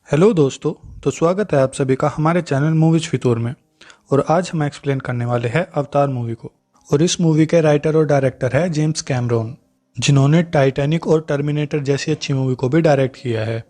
Hello दोस्तों। तो स्वागत है आप सभी का हमारे चैनल मूवीज फितूर में। और आज हम एक्सप्लेन करने वाले हैं अवतार मूवी को। और इस मूवी के राइटर और डायरेक्टर है जेम्स कैमरॉन, जिन्होंने टाइटैनिक और टर्मिनेटर जैसी अच्छी मूवी को भी डायरेक्ट किया है।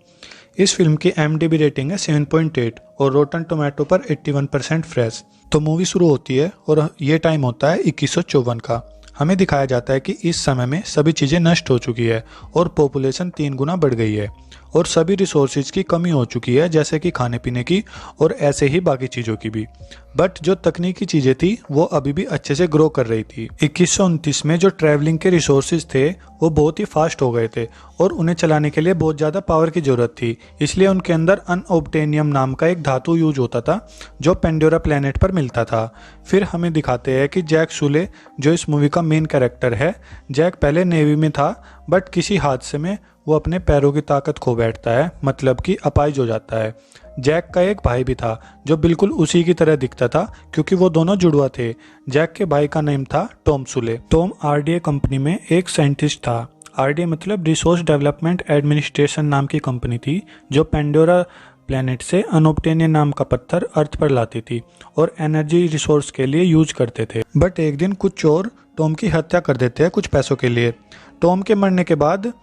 इस फिल्म की IMDb रेटिंग है 7.8 और रोटन टोमेटो पर 81% फ्रेश। तो मूवी शुरू होती है और ये टाइम होता है 2154 का। हमें दिखाया जाता है कि इस समय में सभी चीज़ें नष्ट हो चुकी है और पॉपुलेशन 3 गुना बढ़ गई है और सभी रिसोर्सेज की कमी हो चुकी है, जैसे कि खाने पीने की और ऐसे ही बाकी चीज़ों की भी। बट जो तकनीकी चीज़ें थी वो अभी भी अच्छे से ग्रो कर रही थी। 2129 में जो ट्रैवलिंग के रिसोर्सेज थे वो बहुत ही फास्ट हो गए थे और उन्हें चलाने के लिए बहुत ज़्यादा पावर की ज़रूरत थी। इसलिए उनके अंदर अनओब्टेनियम नाम का एक धातु यूज होता था जो पेंडोरा प्लेनेट पर मिलता था। फिर हमें दिखाते हैं कि जैक सुले, जो इस मूवी का मेन कैरेक्टर है, जैक पहले नेवी में था बट किसी हादसे में वो अपने पैरों की ताकत खो बैठता है, मतलब कि अपाहिज हो जाता है। जैक का एक भाई भी था जो बिल्कुल उसी की तरह दिखता था, क्योंकि वो दोनों जुड़वा थे। जैक के भाई का नाम था Tom Sule. Tom RDA company में एक साइंटिस्ट था। RDA मतलब रिसोर्स डेवलपमेंट एडमिनिस्ट्रेशन नाम की कंपनी थी, जो पेंडोरा प्लेनेट से अनोब्टेनियन नाम का पत्थर अर्थ पर लाती थी और एनर्जी रिसोर्स के लिए यूज करते थे। बट एक दिन कुछ चोर टॉम की हत्या कर देते हैं कुछ पैसों के लिए। टॉम के मरने के बाद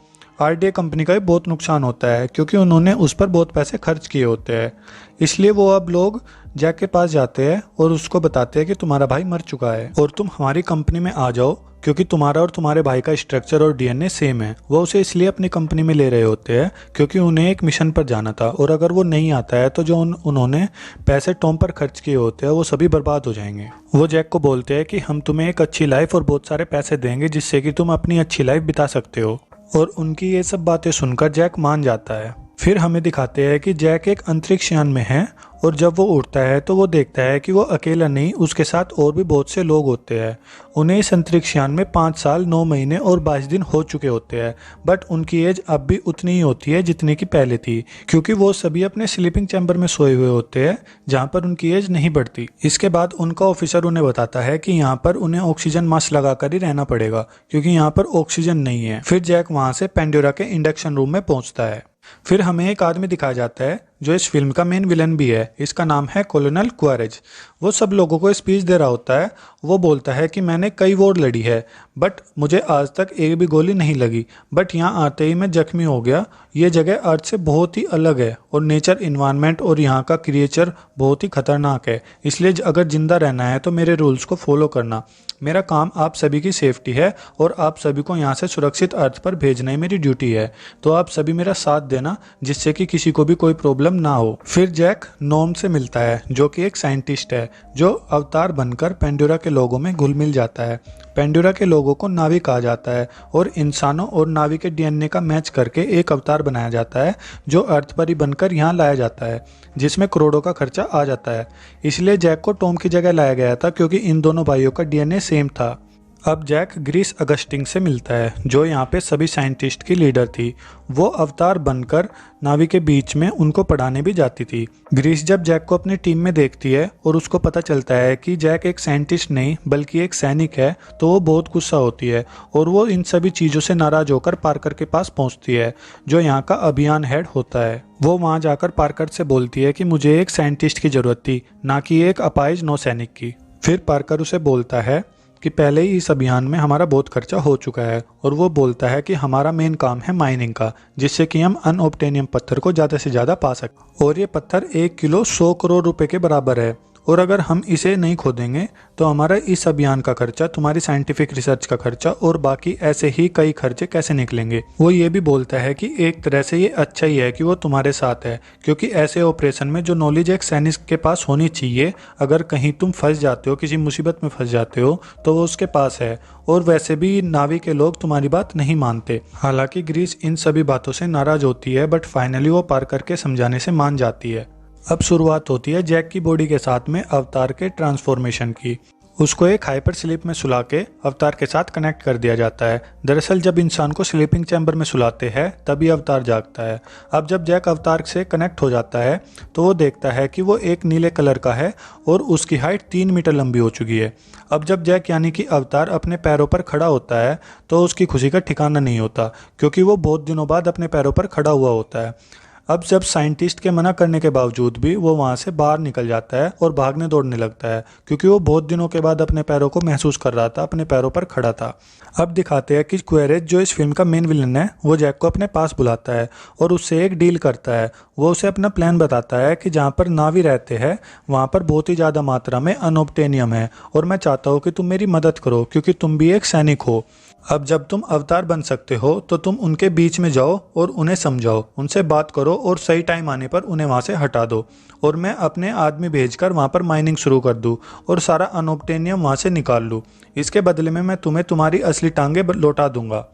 RDA कंपनी का भी बहुत नुकसान होता है, क्योंकि उन्होंने उस पर बहुत पैसे खर्च किए होते हैं। इसलिए वो अब लोग जैक के पास जाते हैं और उसको बताते हैं कि तुम्हारा भाई मर चुका है और तुम हमारी कंपनी में आ जाओ, क्योंकि तुम्हारा और तुम्हारे भाई का स्ट्रक्चर और DNA सेम है। वो उसे इसलिए अपनी कंपनी में ले रहे होते हैं क्योंकि उन्हें एक मिशन पर जाना था, और अगर वो नहीं आता है तो जो उन्होंने पैसे टॉम पर खर्च किए होते हैं वो सभी बर्बाद हो जाएंगे। वो जैक को बोलते हैं कि हम तुम्हें एक अच्छी लाइफ और बहुत सारे पैसे देंगे जिससे कि तुम अपनी अच्छी लाइफ बिता सकते हो। और उनकी ये सब बातें सुनकर जैक मान जाता है। फिर हमें दिखाते हैं कि जैक एक अंतरिक्ष यान में है और जब वो उड़ता है तो वो देखता है कि वो अकेला नहीं, उसके साथ और भी बहुत से लोग होते हैं। उन्हें इस अंतरिक्ष यान में 5 साल 9 महीने और 22 दिन हो चुके होते हैं, बट उनकी एज अब भी उतनी ही होती है जितनी की पहले थी, क्योंकि वो सभी अपने स्लीपिंग चैम्बर में सोए हुए होते हैं जहाँ पर उनकी एज नहीं बढ़ती। इसके बाद उनका ऑफिसर उन्हें बताता है कि यहाँ पर उन्हें ऑक्सीजन मास्क लगाकर ही रहना पड़ेगा, क्योंकि यहाँ पर ऑक्सीजन नहीं है। फिर जैक वहाँ से पेंडोरा के इंडक्शन रूम में पहुँचता है। फिर हमें एक आदमी दिखाया जाता है जो इस फिल्म का मेन विलन भी है। इसका नाम है कॉलोनल क्वारेज। वो सब लोगों को स्पीच दे रहा होता है। वो बोलता है कि मैंने कई वॉर लड़ी है बट मुझे आज तक एक भी गोली नहीं लगी, बट यहाँ आते ही मैं जख्मी हो गया। ये जगह अर्थ से बहुत ही अलग है और नेचर, इन्वायरमेंट और यहाँ का क्रिएचर बहुत ही खतरनाक है। इसलिए अगर जिंदा रहना है तो मेरे रूल्स को फॉलो करना। मेरा काम आप सभी की सेफ्टी है और आप सभी को यहाँ से सुरक्षित अर्थ पर भेजना ही मेरी ड्यूटी है। तो आप सभी मेरा साथ देना जिससे कि किसी को भी कोई प्रॉब्लम ना हो। फिर जैक नॉर्म से मिलता है जो कि एक साइंटिस्ट है, जो अवतार बनकर पेंडोरा के लोगों में घुल मिल जाता है। पेंडोरा के लोगों को नावी कहा जाता है और इंसानों और नावी के DNA का मैच करके एक अवतार बनाया जाता है जो अर्थ पर ही बनकर यहाँ लाया जाता है, जिसमें करोड़ों का खर्चा आ जाता है। इसलिए जैक को टॉम की जगह लाया गया था, क्योंकि इन दोनों भाइयों का DNA सेम था। अब जैक ग्रीस अगस्टिंग से मिलता है जो यहाँ पे सभी साइंटिस्ट की लीडर थी। वो अवतार बनकर नावी के बीच में उनको पढ़ाने भी जाती थी। ग्रीस जब जैक को अपनी टीम में देखती है और उसको पता चलता है कि जैक एक साइंटिस्ट नहीं बल्कि एक सैनिक है, तो वो बहुत गुस्सा होती है और वो इन सभी चीज़ों से नाराज होकर पार्कर के पास पहुँचती है, जो यहाँ का अभियान हेड होता है। वो वहाँ जाकर पार्कर से बोलती है कि मुझे एक साइंटिस्ट की ज़रूरत थी, ना कि एक अपाहिज नौसैनिक की। फिर पार्कर उसे बोलता है कि पहले ही इस अभियान में हमारा बहुत खर्चा हो चुका है, और वो बोलता है कि हमारा मेन काम है माइनिंग का, जिससे कि हम अनओब्टेनियम पत्थर को ज़्यादा से ज़्यादा पा सकें। और ये पत्थर 1 किलो 100 करोड़ रुपए के बराबर है, और अगर हम इसे नहीं खोदेंगे तो हमारा इस अभियान का खर्चा, तुम्हारी साइंटिफिक रिसर्च का खर्चा और बाकी ऐसे ही कई खर्चे कैसे निकलेंगे। वो ये भी बोलता है कि एक तरह से ये अच्छा ही है कि वो तुम्हारे साथ है, क्योंकि ऐसे ऑपरेशन में जो नॉलेज एक सैनिक के पास होनी चाहिए, अगर कहीं तुम फंस जाते हो, किसी मुसीबत में फंस जाते हो, तो वो उसके पास है। और वैसे भी नावी के लोग तुम्हारी बात नहीं मानते। हालांकि ग्रीस इन सभी बातों से नाराज होती है, बट फाइनली वो पार्कर के समझाने से मान जाती है। अब शुरुआत होती है जैक की बॉडी के साथ में अवतार के ट्रांसफॉर्मेशन की। उसको एक हाइपर स्लीप में सुला के अवतार के साथ कनेक्ट कर दिया जाता है। दरअसल जब इंसान को स्लीपिंग चैम्बर में सुलाते हैं तभी अवतार जागता है। अब जब जैक अवतार से कनेक्ट हो जाता है तो वो देखता है कि वो एक नीले कलर का है और उसकी हाइट 3 मीटर लंबी हो चुकी है। अब जब जैक यानी कि अवतार अपने पैरों पर खड़ा होता है तो उसकी खुशी का ठिकाना नहीं होता, क्योंकि वो बहुत दिनों बाद अपने पैरों पर खड़ा हुआ होता है। अब जब साइंटिस्ट के मना करने के बावजूद भी वो वहाँ से बाहर निकल जाता है और भागने दौड़ने लगता है, क्योंकि वो बहुत दिनों के बाद अपने पैरों को महसूस कर रहा था, अपने पैरों पर खड़ा था। अब दिखाते हैं कि क्वेरेज, जो इस फिल्म का मेन विलन है, वो जैक को अपने पास बुलाता है और उससे एक डील करता है। वो उसे अपना प्लान बताता है कि जहाँ पर नावी रहते हैं वहाँ पर बहुत ही ज़्यादा मात्रा में अनोब्टेनियम है और मैं चाहता हूँ कि तुम मेरी मदद करो, क्योंकि तुम भी एक सैनिक हो। अब जब तुम अवतार बन सकते हो तो तुम उनके बीच में जाओ और उन्हें समझाओ, उनसे बात करो और सही टाइम आने पर उन्हें वहाँ से हटा दो, और मैं अपने आदमी भेजकर वहाँ पर माइनिंग शुरू कर दूँ और सारा अनोब्टेनियम वहाँ से निकाल लूँ। इसके बदले में मैं तुम्हें तुम्हारी असली टांगे लौटा दूंगा।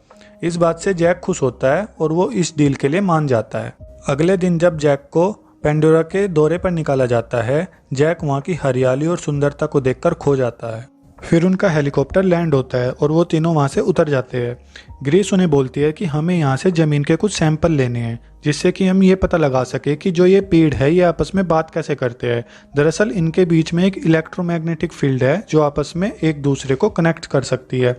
इस बात से जैक खुश होता है और वो इस डील के लिए मान जाता है। अगले दिन जब जैक को पेंडोरा के दौरे पर निकाला जाता है, जैक वहाँ की हरियाली और सुंदरता को देखकर खो जाता है। फिर उनका हेलीकॉप्टर लैंड होता है और वो तीनों वहाँ से उतर जाते हैं। ग्रेस उन्हें बोलती है कि हमें यहाँ से ज़मीन के कुछ सैंपल लेने हैं, जिससे कि हम ये पता लगा सके कि जो ये पेड़ है ये आपस में बात कैसे करते हैं। दरअसल इनके बीच में एक इलेक्ट्रोमैग्नेटिक फील्ड है जो आपस में एक दूसरे को कनेक्ट कर सकती है।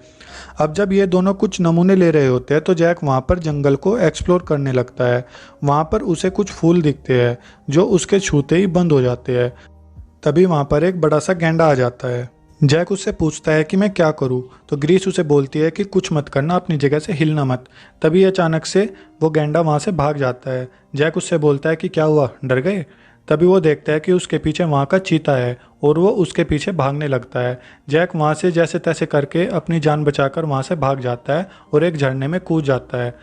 अब जब ये दोनों कुछ नमूने ले रहे होते हैं तो जैक वहाँ पर जंगल को एक्सप्लोर करने लगता है। वहाँ पर उसे कुछ फूल दिखते हैं जो उसके छूते ही बंद हो जाते हैं। तभी वहाँ पर एक बड़ा सा गैंडा आ जाता है। जैक उससे पूछता है कि मैं क्या करूं, तो ग्रीस उसे बोलती है कि कुछ मत करना, अपनी जगह से हिलना मत। तभी अचानक से वो गैंडा वहां से भाग जाता है। जैक उससे बोलता है कि क्या हुआ, डर गए? तभी वो देखता है कि उसके पीछे वहाँ का चीता है और वो उसके पीछे भागने लगता है। जैक वहाँ से जैसे तैसे करके अपनी जान बचाकर वहाँ से भाग जाता है और एक झरने में कूद जाता है।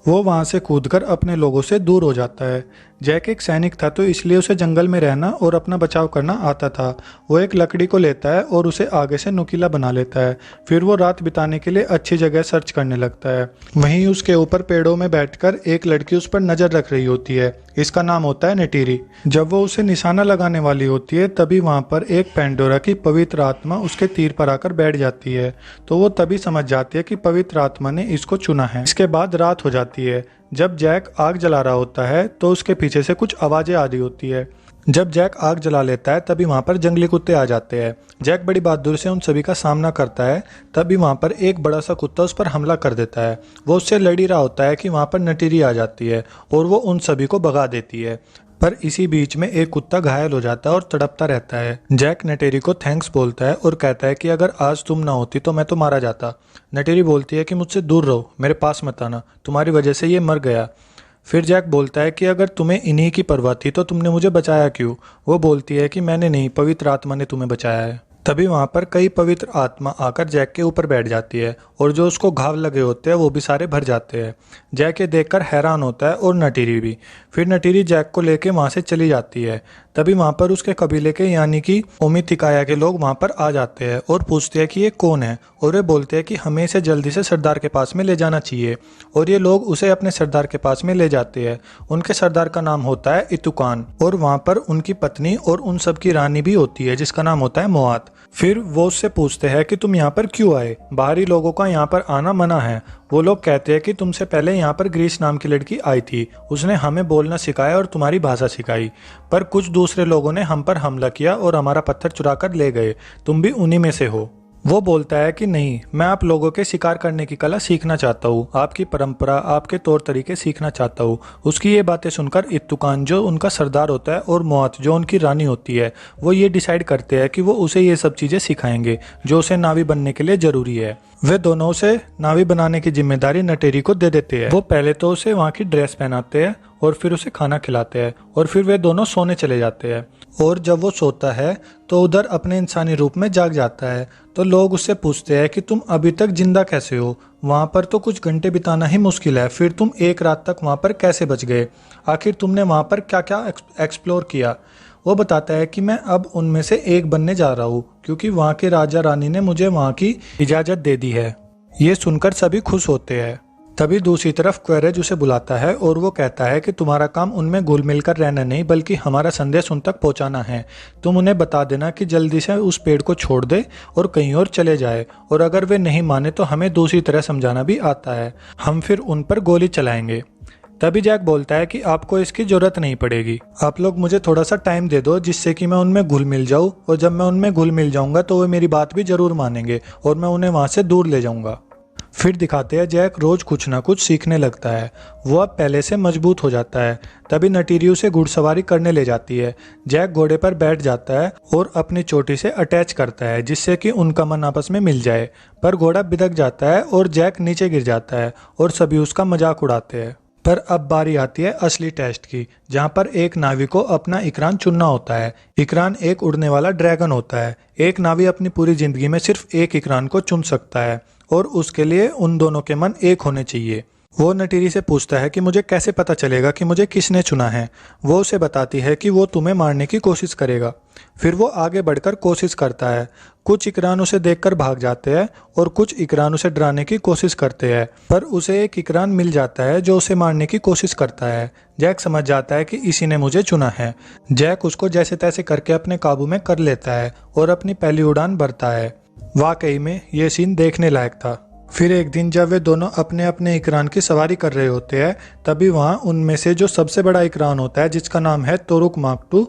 वो वहाँ से कूदकर अपने लोगों से दूर हो जाता है। जैक एक सैनिक था तो इसलिए उसे जंगल में रहना और अपना बचाव करना आता था। वो एक लकड़ी को लेता है और उसे आगे से नुकीला बना लेता है। फिर वो रात बिताने के लिए अच्छी जगह सर्च करने लगता है। वहीं उसके ऊपर पेड़ों में बैठकर एक लड़की उस पर नजर रख रही होती है। इसका नाम होता है नेटीरी। जब वो उसे निशाना लगाने वाली होती है तभी वहाँ पर एक पेंडोरा की पवित्र आत्मा उसके तीर पर आकर बैठ जाती है। तो वो तभी समझ जाती है कि पवित्र आत्मा ने इसको चुना है। इसके बाद रात हो जाती है। जब जैक आग जला रहा होता है तो उसके पीछे से कुछ आवाजें आ रही होती है। जब जैक आग जला लेता है तभी वहां पर जंगली कुत्ते आ जाते हैं। जैक बड़ी बहादुरी से उन सभी का सामना करता है। तभी वहां पर एक बड़ा सा कुत्ता उस पर हमला कर देता है। वो उससे लड़ ही रहा होता है कि वहां पर नटीरी आ जाती है और वो उन सभी को भगा देती है। पर इसी बीच में एक कुत्ता घायल हो जाता है और तड़पता रहता है। जैक नटेरी को थैंक्स बोलता है और कहता है कि अगर आज तुम ना होती तो मैं तो मारा जाता। नटेरी बोलती है कि मुझसे दूर रहो, मेरे पास मत आना, तुम्हारी वजह से ये मर गया। फिर जैक बोलता है कि अगर तुम्हें इन्हीं की परवाह थी तो तुमने मुझे बचाया क्यों? वो बोलती है कि मैंने नहीं, पवित्र आत्मा ने तुम्हें बचाया है। तभी वहां पर कई पवित्र आत्मा आकर जैक के ऊपर बैठ जाती है और जो उसको घाव लगे होते हैं वो भी सारे भर जाते हैं। जैक ये देखकर हैरान होता है और नटीरी भी। फिर नटीरी जैक को लेके वहां से चली जाती है। तभी वहां पर उसके कबीले के यानी कि ओमिथिकाया के लोग वहां पर आ जाते हैं और पूछते हैं कि ये कौन है, और वे बोलते हैं कि हमें इसे जल्दी से सरदार के पास में ले जाना चाहिए। और ये लोग उसे अपने सरदार के पास में ले जाते हैं। उनके सरदार का नाम होता है इतुकान और वहां पर उनकी पत्नी और उन सब की रानी भी होती है जिसका नाम होता है मोआत। फिर वो उससे पूछते हैं कि तुम यहाँ पर क्यों आए, बाहरी लोगों का यहाँ पर आना मना है। वो लोग कहते हैं कि तुमसे पहले यहाँ पर ग्रीस नाम की लड़की आई थी, उसने हमें बोलना सिखाया और तुम्हारी भाषा सिखाई, पर कुछ दूसरे लोगों ने हम पर हमला किया और हमारा पत्थर चुरा कर ले गए, तुम भी उन्हीं में से हो। वो बोलता है कि नहीं, मैं आप लोगों के शिकार करने की कला सीखना चाहता हूँ, आपकी परंपरा, आपके तौर तरीके सीखना चाहता हूँ। उसकी ये बातें सुनकर इत्तुकान जो उनका सरदार होता है और मौत जो उनकी रानी होती है, वो ये डिसाइड करते हैं कि वो उसे ये सब चीज़ें सिखाएंगे जो उसे नावी बनने के लिए ज़रूरी है। वे दोनों उसे नावी बनाने की जिम्मेदारी नटेरी को दे देते हैं। वो पहले तो उसे वहाँ की ड्रेस पहनाते हैं और फिर उसे खाना खिलाते हैं और फिर वे दोनों सोने चले जाते हैं। और जब वो सोता है तो उधर अपने इंसानी रूप में जाग जाता है। तो लोग उससे पूछते हैं कि तुम अभी तक जिंदा कैसे हो, वहाँ पर तो कुछ घंटे बिताना ही मुश्किल है, फिर तुम एक रात तक वहाँ पर कैसे बच गए, आखिर तुमने वहाँ पर क्या क्या एक्सप्लोर किया। वो बताता है कि मैं अब उनमें से एक बनने जा रहा हूँ क्योंकि वहाँ के राजा रानी ने मुझे वहाँ की इजाज़त दे दी है। ये सुनकर सभी खुश होते हैं। तभी दूसरी तरफ क्वेरेज उसे बुलाता है और वो कहता है कि तुम्हारा काम उनमें घुल मिल कर रहना नहीं बल्कि हमारा संदेश उन तक पहुंचाना है। तुम उन्हें बता देना कि जल्दी से उस पेड़ को छोड़ दे और कहीं और चले जाए, और अगर वे नहीं माने तो हमें दूसरी तरह समझाना भी आता है, हम फिर उन पर गोली चलाएंगे। तभी जैक बोलता है कि आपको इसकी जरूरत नहीं पड़ेगी, आप लोग मुझे थोड़ा सा टाइम दे दो जिससे कि मैं उनमें घुल मिल जाऊं, और जब मैं उनमें घुल मिल जाऊंगा तो वे मेरी बात भी जरूर मानेंगे और मैं उन्हें वहां से दूर ले जाऊंगा। फिर दिखाते हैं जैक रोज कुछ ना कुछ सीखने लगता है। वो अब पहले से मजबूत हो जाता है। तभी नटीरी उसे घुड़सवारी करने ले जाती है। जैक घोड़े पर बैठ जाता है और अपनी चोटी से अटैच करता है जिससे कि उनका मन आपस में मिल जाए, पर घोड़ा बिदक जाता है और जैक नीचे गिर जाता है और सभी उसका मजाक उड़ाते हैं। पर अब बारी आती है असली टेस्ट की, जहाँ पर एक नावी को अपना इकरान चुनना होता है। इकरान एक उड़ने वाला ड्रैगन होता है। एक नावी अपनी पूरी जिंदगी में सिर्फ एक इकरान को चुन सकता है और उसके लिए उन दोनों के मन एक होने चाहिए। वो नटीरी से पूछता है कि मुझे कैसे पता चलेगा कि मुझे किसने चुना है। वो उसे बताती है कि वो तुम्हें मारने की कोशिश करेगा। फिर वो आगे बढ़कर कोशिश करता है। कुछ इकरान उसे देखकर भाग जाते हैं और कुछ इकरान उसे डराने की कोशिश करते हैं, पर उसे एक इकरान मिल जाता है जो उसे मारने की कोशिश करता है। जैक समझ जाता है कि इसी ने मुझे चुना है। जैक उसको जैसे तैसे करके अपने काबू में कर लेता है और अपनी पहली उड़ान भरता है। वाकई में ये सीन देखने लायक था। फिर एक दिन जब वे दोनों अपने अपने इकरान की सवारी कर रहे होते हैं, तभी वहाँ उनमें से जो सबसे बड़ा इकरान होता है, जिसका नाम है तोरुक मार्क II,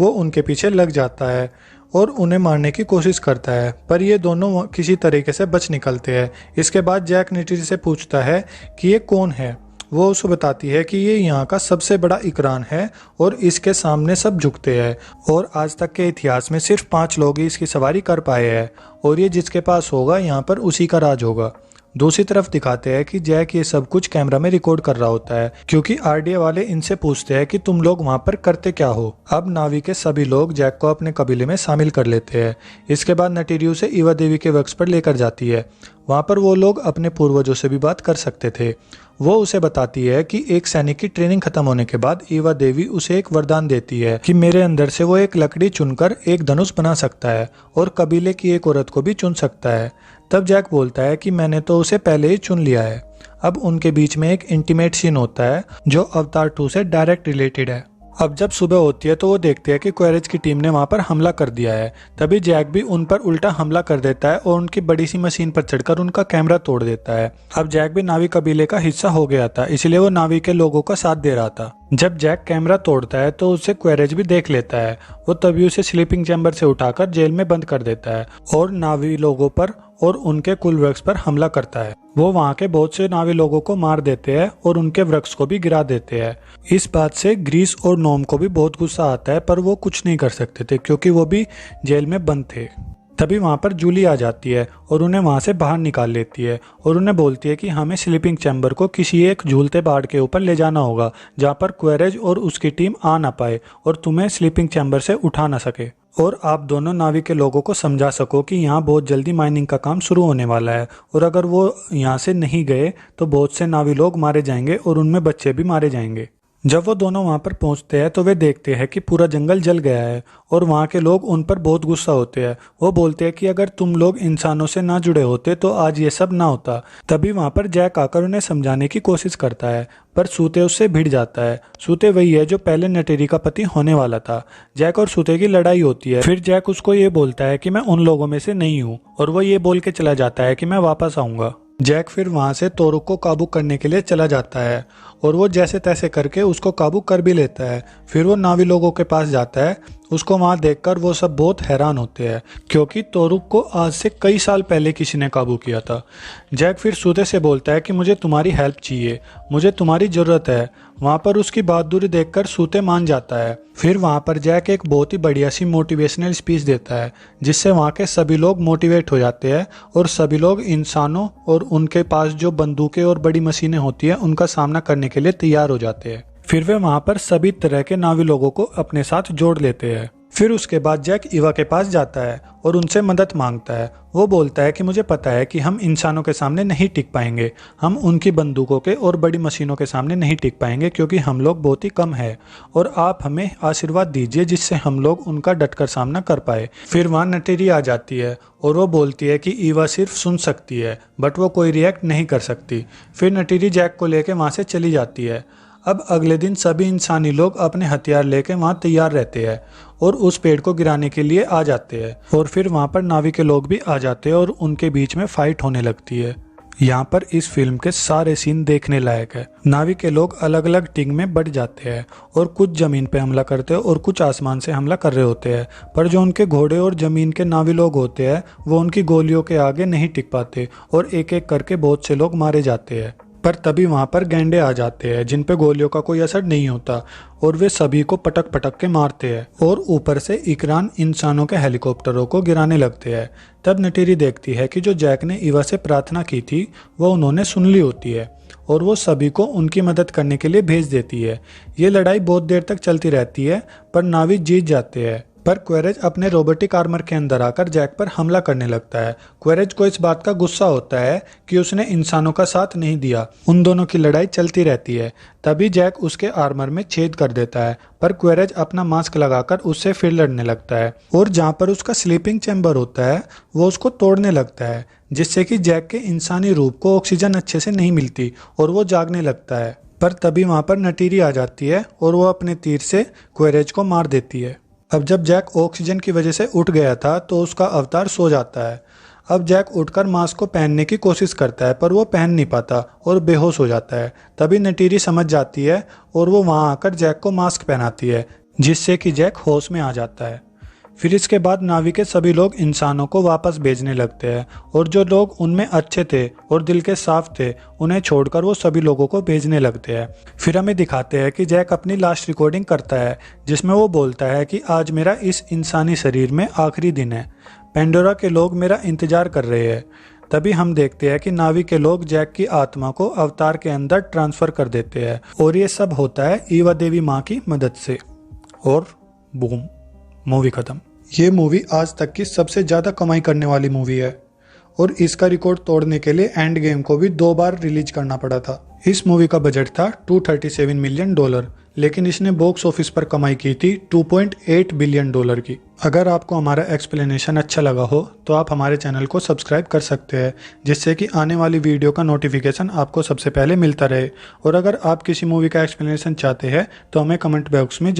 वो उनके पीछे लग जाता है और उन्हें मारने की कोशिश करता है, पर ये दोनों किसी तरीके से बच निकलते हैं। इसके बाद जैक नटीरी से पूछता है कि ये कौन है। वो उसे बताती है कि ये यहाँ का सबसे बड़ा इकरान है और इसके सामने सब झुकते हैं और आज तक के इतिहास में सिर्फ 5 लोग ही इसकी सवारी कर पाए हैं और ये जिसके पास होगा यहाँ पर उसी का राज होगा। दूसरी तरफ दिखाते हैं कि जैक ये सब कुछ कैमरा में रिकॉर्ड कर रहा होता है, क्योंकि आरडीए वाले इनसे पूछते हैं कि तुम लोग वहां पर करते क्या हो। अब नावी के सभी लोग जैक को अपने कबीले में शामिल कर लेते हैं। इसके बाद नटीरी उसे ईवा देवी के वृक्ष पर लेकर जाती है। वहां पर वो लोग अपने पूर्वजों से भी बात कर सकते थे। वो उसे बताती है कि एक सैनिक की ट्रेनिंग खत्म होने के बाद ईवा देवी उसे एक वरदान देती है कि मेरे अंदर से वो एक लकड़ी चुनकर एक धनुष बना सकता है और कबीले की एक औरत को भी चुन सकता है। तब जैक बोलता है कि मैंने तो उसे पहले ही चुन लिया है। अब उनके बीच में एक इंटीमेट सीन होता है जो अवतार 2 से डायरेक्ट रिलेटेड है। अब जब सुबह होती है तो वो देखते हैं कि क्वेरेज की टीम ने वहां पर हमला कर दिया है। तभी जैक भी उन पर उल्टा हमला कर देता है और उनकी बड़ी सी मशीन पर चढ़कर उनका कैमरा तोड़ देता है। अब जैक भी नावी कबीले का हिस्सा हो गया था, इसलिए वो नावी के लोगों का साथ दे रहा था। जब जैक कैमरा तोड़ता है तो उसे क्वेरेज भी देख लेता है। वो तभी उसे स्लीपिंग चैम्बर से उठाकर जेल में बंद कर देता है और नावी लोगों पर और उनके कुल वृक्ष पर हमला करता है। वो वहाँ के बहुत से नावी लोगों को मार देते हैं और उनके वृक्ष को भी गिरा देते हैं। इस बात से ग्रीस और नोम को भी बहुत गुस्सा आता है, पर वो कुछ नहीं कर सकते थे क्योंकि वो भी जेल में बंद थे। तभी वहाँ पर जूली आ जाती है और उन्हें वहाँ से बाहर निकाल लेती है और उन्हें बोलती है कि हमें स्लीपिंग चैम्बर को किसी एक झूलते पहाड़ के ऊपर ले जाना होगा जहाँ पर क्वेरेज और उसकी टीम आ ना पाए और तुम्हें स्लीपिंग चैम्बर से उठा ना सके, और आप दोनों नावी के लोगों को समझा सको कि यहाँ बहुत जल्दी माइनिंग का काम शुरू होने वाला है और अगर वो यहाँ से नहीं गए तो बहुत से नावी लोग मारे जाएंगे और उनमें बच्चे भी मारे जाएंगे। जब वो दोनों वहां पर पहुंचते हैं तो वे देखते हैं कि पूरा जंगल जल गया है और वहां के लोग उन पर बहुत गुस्सा होते हैं। वो बोलते हैं कि अगर तुम लोग इंसानों से ना जुड़े होते तो आज ये सब ना होता। तभी वहां पर जैक आकर उन्हें समझाने की कोशिश करता है, पर सूते उससे भिड़ जाता है। सूते वही है जो पहले नटेरी का पति होने वाला था। जैक और सूते की लड़ाई होती है। फिर जैक उसको ये बोलता है कि मैं उन लोगों में से नहीं हूँ और वो ये बोल के चला जाता है कि मैं वापस आऊंगा। जैक फिर वहां से तोरुक को काबू करने के लिए चला जाता है और वो जैसे तैसे करके उसको काबू कर भी लेता है। फिर वो नावी लोगों के पास जाता है। उसको वहां देखकर वो सब बहुत हैरान होते हैं क्योंकि तोरुक को आज से कई साल पहले किसी ने काबू किया था। जैक फिर सूते से बोलता है कि मुझे तुम्हारी हेल्प चाहिए, मुझे तुम्हारी जरूरत है। वहां पर उसकी बहादुरी देखकर सूते मान जाता है। फिर वहां पर जैक एक बहुत ही बढ़िया सी मोटिवेशनल स्पीच देता है जिससे वहां के सभी लोग मोटिवेट हो जाते हैं और सभी लोग इंसानों और उनके पास जो बंदूकें और बड़ी मशीनें होती हैं उनका सामना करने के लिए तैयार हो जाते हैं। फिर वे वहां पर सभी तरह के नावी लोगों को अपने साथ जोड़ लेते हैं। फिर उसके बाद जैक ईवा के पास जाता है और उनसे मदद मांगता है। वो बोलता है कि मुझे पता है कि हम इंसानों के सामने नहीं टिक पाएंगे, हम उनकी बंदूकों के और बड़ी मशीनों के सामने नहीं टिक पाएंगे क्योंकि हम लोग बहुत ही कम हैं और आप हमें आशीर्वाद दीजिए जिससे हम लोग उनका डटकर सामना कर पाए। फिर वहाँ नटेरी आ जाती है और वो बोलती है कि ईवा सिर्फ सुन सकती है बट वो कोई रिएक्ट नहीं कर सकती। फिर नटेरी जैक को लेकर वहाँ से चली जाती है। अब अगले दिन सभी इंसानी लोग अपने हथियार लेके वहां तैयार रहते हैं और उस पेड़ को गिराने के लिए आ जाते हैं और फिर वहां पर नावी के लोग भी आ जाते हैं और उनके बीच में फाइट होने लगती है। यहाँ पर इस फिल्म के सारे सीन देखने लायक है। नावी के लोग अलग अलग टीम में बढ़ जाते हैं और कुछ जमीन पे हमला करते हैं और कुछ आसमान से हमला कर रहे होते हैं, पर जो उनके घोड़े और जमीन के नावी लोग होते हैं वो उनकी गोलियों के आगे नहीं टिक पाते और एक एक करके बहुत से लोग मारे जाते हैं। पर तभी वहां पर गैंडे आ जाते हैं जिन पे गोलियों का कोई असर नहीं होता और वे सभी को पटक पटक के मारते हैं और ऊपर से इकरान इंसानों के हेलीकॉप्टरों को गिराने लगते हैं। तब नटेरी देखती है कि जो जैक ने ईवा से प्रार्थना की थी वो उन्होंने सुन ली होती है और वो सभी को उनकी मदद करने के लिए भेज देती है। ये लड़ाई बहुत देर तक चलती रहती है पर नावी जीत जाते हैं। पर क्वेरेज अपने रोबोटिक आर्मर के अंदर आकर जैक पर हमला करने लगता है। क्वेरेज को इस बात का गुस्सा होता है कि उसने इंसानों का साथ नहीं दिया। उन दोनों की लड़ाई चलती रहती है। तभी जैक उसके आर्मर में छेद कर देता है, पर क्वेरेज अपना मास्क लगाकर उससे फिर लड़ने लगता है और जहां पर उसका स्लीपिंग चैम्बर होता है वो उसको तोड़ने लगता है, जिससे कि जैक के इंसानी रूप को ऑक्सीजन अच्छे से नहीं मिलती और वो जागने लगता है। पर तभी वहां पर नटीरी आ जाती है और वो अपने तीर से क्वेरेज को मार देती है। अब जब जैक ऑक्सीजन की वजह से उठ गया था तो उसका अवतार सो जाता है। अब जैक उठकर मास्क को पहनने की कोशिश करता है पर वो पहन नहीं पाता और बेहोश हो जाता है। तभी नटीरी समझ जाती है और वो वहां आकर जैक को मास्क पहनाती है, जिससे कि जैक होश में आ जाता है। फिर इसके बाद नावी के सभी लोग इंसानों को वापस भेजने लगते हैं और जो लोग उनमें अच्छे थे और दिल के साफ थे उन्हें छोड़कर वो सभी लोगों को भेजने लगते हैं। फिर हमें दिखाते हैं कि जैक अपनी लास्ट रिकॉर्डिंग करता है जिसमें वो बोलता है कि आज मेरा इस इंसानी शरीर में आखिरी दिन है, पेंडोरा के लोग मेरा इंतजार कर रहे हैं। तभी हम देखते हैं कि नावी के लोग जैक की आत्मा को अवतार के अंदर ट्रांसफर कर देते हैं और ये सब होता है ईवा देवी माँ की मदद से। और बूम, मूवी खत्म। ये मूवी आज तक की सबसे ज्यादा कमाई करने वाली मूवी है और इसका रिकॉर्ड तोड़ने के लिए एंड गेम को भी 2 बार रिलीज करना पड़ा था। इस मूवी का बजट था $237 मिलियन, लेकिन इसने बॉक्स ऑफिस पर कमाई की थी $2.8 बिलियन की। अगर आपको हमारा एक्सप्लेनेशन अच्छा लगा हो तो आप हमारे चैनल को सब्सक्राइब कर सकते हैं, जिससे कि आने वाली वीडियो का नोटिफिकेशन आपको सबसे पहले मिलता रहे। और अगर आप किसी मूवी का एक्सप्लेनेशन चाहते हैं तो हमें कमेंट बॉक्स में